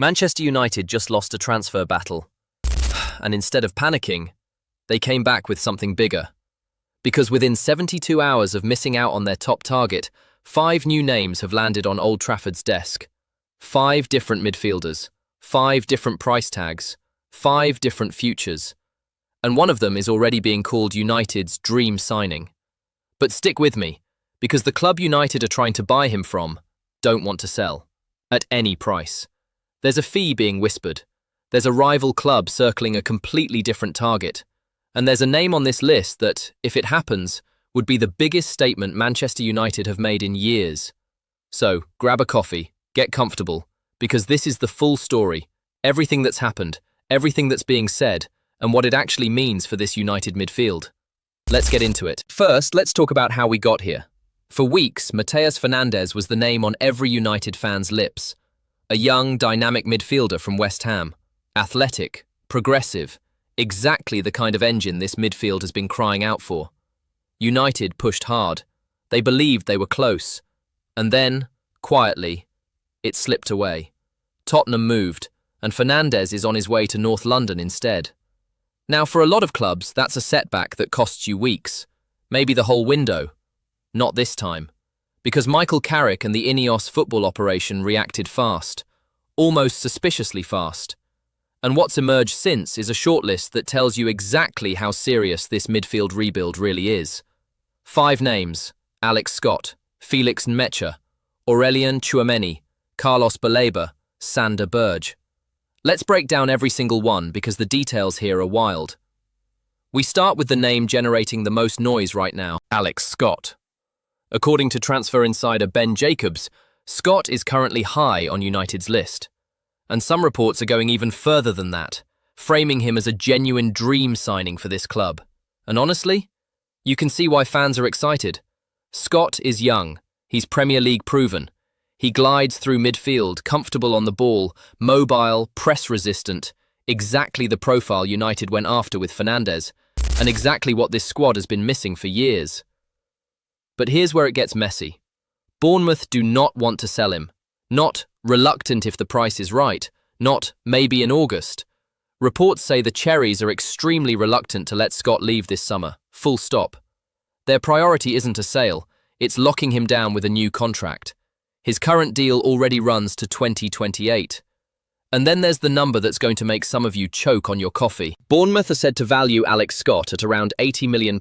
Manchester United just lost a transfer battle. And instead of panicking, they came back with something bigger. Because within 72 hours of missing out on their top target, 5 new names have landed on Old Trafford's desk. 5 different midfielders, 5 different price tags, 5 different futures. And one of them is already being called United's dream signing. But stick with me, because the club United are trying to buy him from don't want to sell. At any price. There's a fee being whispered. There's a rival club circling a completely different target. And there's a name on this list that, if it happens, would be the biggest statement Manchester United have made in years. So, grab a coffee, get comfortable, because this is the full story, everything that's happened, everything that's being said, and what it actually means for this United midfield. Let's get into it. First, let's talk about how we got here. For weeks, Mateus Fernandes was the name on every United fan's lips. A young, dynamic midfielder from West Ham. Athletic, progressive, exactly the kind of engine this midfield has been crying out for. United pushed hard. They believed they were close. And then, quietly, it slipped away. Tottenham moved, and Fernandes is on his way to North London instead. Now, for a lot of clubs, that's a setback that costs you weeks, maybe the whole window. Not this time. Because Michael Carrick and the Ineos football operation reacted fast, almost suspiciously fast. And what's emerged since is a shortlist that tells you exactly how serious this midfield rebuild really is. 5 names: Alex Scott, Felix Nmecha, Aurélien Tchouaméni, Carlos Baleba, Sander Berge. Let's break down every single one because the details here are wild. We start with the name generating the most noise right now, Alex Scott. According to transfer insider Ben Jacobs, Scott is currently high on United's list. And some reports are going even further than that, framing him as a genuine dream signing for this club. And honestly, you can see why fans are excited. Scott is young, he's Premier League proven. He glides through midfield, comfortable on the ball, mobile, press-resistant, exactly the profile United went after with Fernandes, and exactly what this squad has been missing for years. But here's where it gets messy. Bournemouth do not want to sell him. Not reluctant if the price is right. Not maybe in August. Reports say the Cherries are extremely reluctant to let Scott leave this summer. Full stop. Their priority isn't a sale. It's locking him down with a new contract. His current deal already runs to 2028. And then there's the number that's going to make some of you choke on your coffee. Bournemouth are said to value Alex Scott at around £80 million.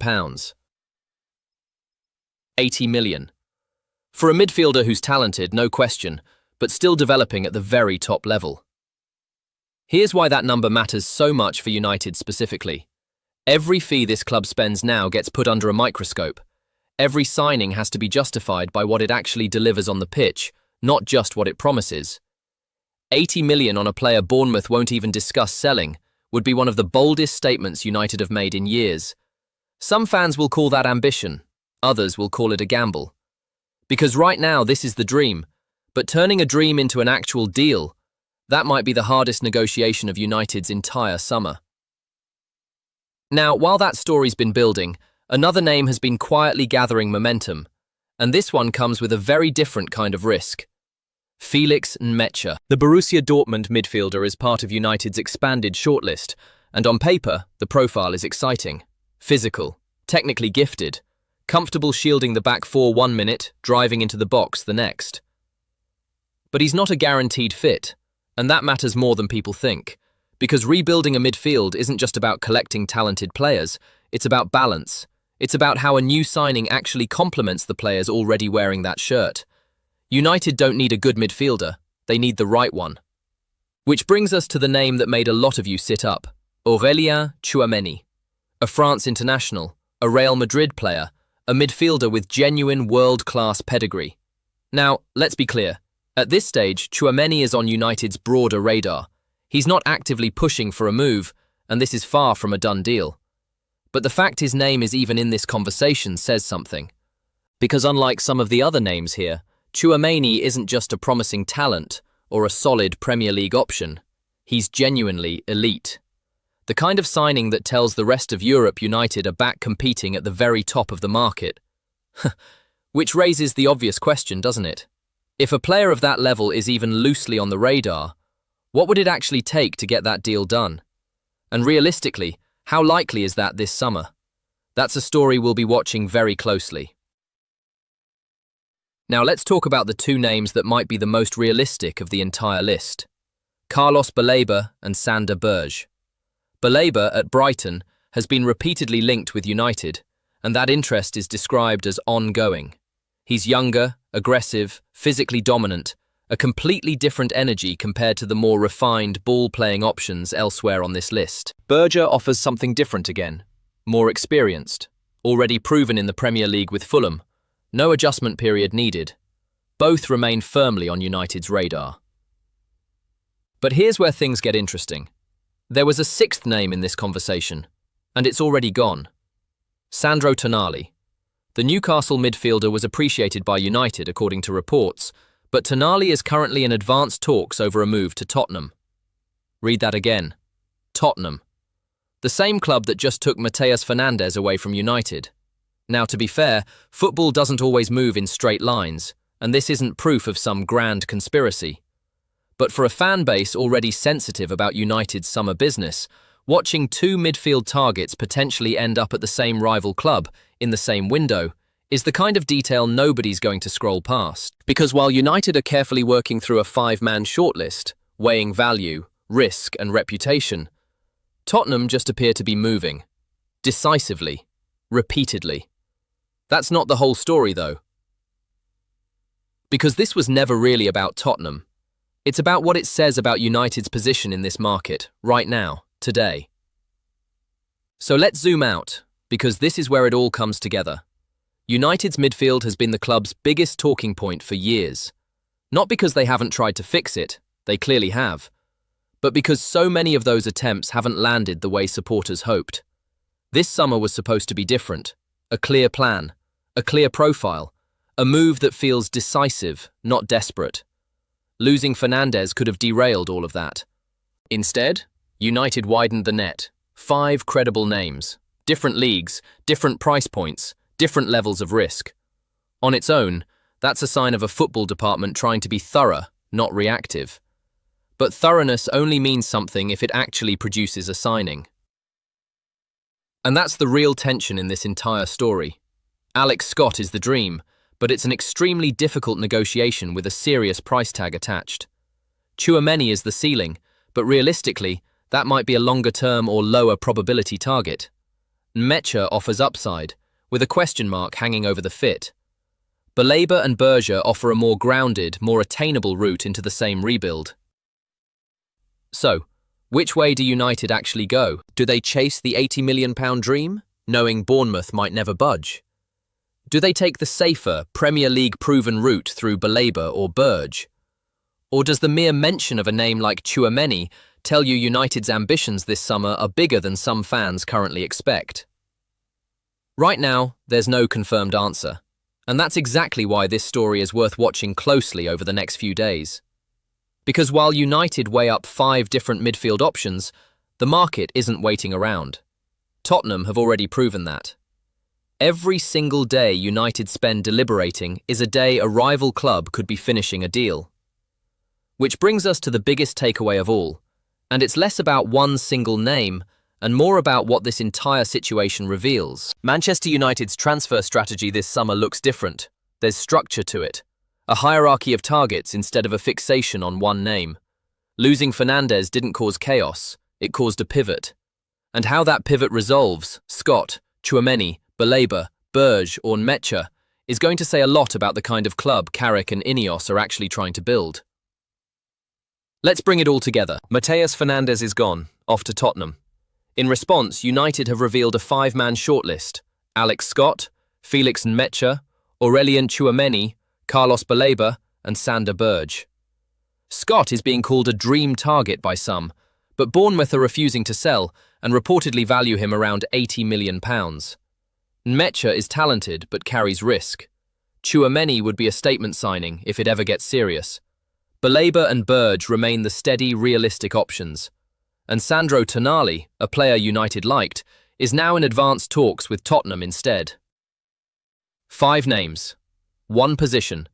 80 million. For a midfielder who's talented, no question, but still developing at the very top level. Here's why that number matters so much for United specifically. Every fee this club spends now gets put under a microscope. Every signing has to be justified by what it actually delivers on the pitch, not just what it promises. 80 million on a player Bournemouth won't even discuss selling would be one of the boldest statements United have made in years. Some fans will call that ambition. Others will call it a gamble. Because right now this is the dream, but turning a dream into an actual deal, that might be the hardest negotiation of United's entire summer. Now, while that story's been building, another name has been quietly gathering momentum, and this one comes with a very different kind of risk. Felix Nmecha. The Borussia Dortmund midfielder is part of United's expanded shortlist, and on paper, the profile is exciting. Physical, technically gifted, comfortable shielding the back 4 1 minute, driving into the box the next. But he's not a guaranteed fit, and that matters more than people think, because rebuilding a midfield isn't just about collecting talented players, it's about balance. It's about how a new signing actually complements the players already wearing that shirt. United don't need a good midfielder, they need the right one. Which brings us to the name that made a lot of you sit up, Aurélien Tchouaméni. A France international, a Real Madrid player, a midfielder with genuine world-class pedigree. Now, let's be clear. At this stage, Tchouaméni is on United's broader radar. He's not actively pushing for a move, and this is far from a done deal. But the fact his name is even in this conversation says something. Because unlike some of the other names here, Tchouaméni isn't just a promising talent or a solid Premier League option. He's genuinely elite. The kind of signing that tells the rest of Europe United are back competing at the very top of the market. Which raises the obvious question, doesn't it? If a player of that level is even loosely on the radar, What would it actually take to get that deal done? And realistically, how likely is that this summer? That's a story we'll be watching very closely. Now let's talk about the two names that might be the most realistic of the entire list. Carlos Baleba and Sander Berge. Baleba at Brighton has been repeatedly linked with United, and that interest is described as ongoing. He's younger, aggressive, physically dominant, a completely different energy compared to the more refined ball-playing options elsewhere on this list. Berge offers something different again, more experienced, already proven in the Premier League with Fulham. No adjustment period needed. Both remain firmly on United's radar. But here's where things get interesting. There was a sixth name in this conversation, and it's already gone. Sandro Tonali. The Newcastle midfielder was appreciated by United, according to reports, but Tonali is currently in advanced talks over a move to Tottenham. Read that again. Tottenham. The same club that just took Mateus Fernandes away from United. Now, to be fair, football doesn't always move in straight lines, and this isn't proof of some grand conspiracy. But for a fan base already sensitive about United's summer business, watching two midfield targets potentially end up at the same rival club in the same window is the kind of detail nobody's going to scroll past. Because while United are carefully working through a five-man shortlist, weighing value, risk and reputation, Tottenham just appear to be moving. Decisively. Repeatedly. That's not the whole story, though. Because this was never really about Tottenham. It's about what it says about United's position in this market, right now, today. So let's zoom out, because this is where it all comes together. United's midfield has been the club's biggest talking point for years. Not because they haven't tried to fix it, they clearly have, but because so many of those attempts haven't landed the way supporters hoped. This summer was supposed to be different. A clear plan, a clear profile, a move that feels decisive, not desperate. Losing Fernandes could have derailed all of that. Instead, United widened the net. 5 credible names, different leagues, different price points, different levels of risk. On its own, that's a sign of a football department trying to be thorough, not reactive. But thoroughness only means something if it actually produces a signing. And that's the real tension in this entire story. Alex Scott is the dream, but it's an extremely difficult negotiation with a serious price tag attached. Tchouaméni is the ceiling, but realistically, that might be a longer-term or lower probability target. Nmecha offers upside, with a question mark hanging over the fit. Baleba and Berge offer a more grounded, more attainable route into the same rebuild. So, which way do United actually go? Do they chase the £80 million dream, knowing Bournemouth might never budge? Do they take the safer, Premier League-proven route through Baleba or Berge? Or does the mere mention of a name like Tchouaméni tell you United's ambitions this summer are bigger than some fans currently expect? Right now, there's no confirmed answer, and that's exactly why this story is worth watching closely over the next few days. Because while United weigh up 5 different midfield options, the market isn't waiting around. Tottenham have already proven that. Every single day United spend deliberating is a day a rival club could be finishing a deal. Which brings us to the biggest takeaway of all, and it's less about one single name and more about what this entire situation reveals. Manchester United's transfer strategy this summer looks different. There's structure to it. A hierarchy of targets instead of a fixation on one name. Losing Fernandes didn't cause chaos, it caused a pivot. And how that pivot resolves, Scott, Tchouaméni, Baleba, Berge or Nmecha, is going to say a lot about the kind of club Carrick and Ineos are actually trying to build. Let's bring it all together. Mateus Fernandes is gone, off to Tottenham. In response, United have revealed a 5-man shortlist. Alex Scott, Felix Nmecha, Aurélien Tchouaméni, Carlos Baleba and Sander Berge. Scott is being called a dream target by some, but Bournemouth are refusing to sell and reportedly value him around £80 million. Nmecha is talented but carries risk. Tchouaméni would be a statement signing if it ever gets serious. Baleba and Berge remain the steady, realistic options. And Sandro Tonali, a player United liked, is now in advanced talks with Tottenham instead. 5 names. 1 position,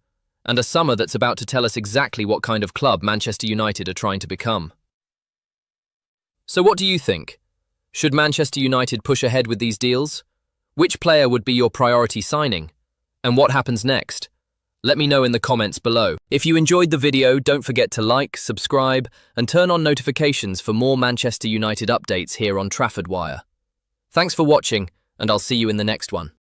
and a summer that's about to tell us exactly what kind of club Manchester United are trying to become. So what do you think? Should Manchester United push ahead with these deals? Which player would be your priority signing? And what happens next? Let me know in the comments below. If you enjoyed the video, don't forget to like, subscribe, and turn on notifications for more Manchester United updates here on Trafford Wire. Thanks for watching, and I'll see you in the next one.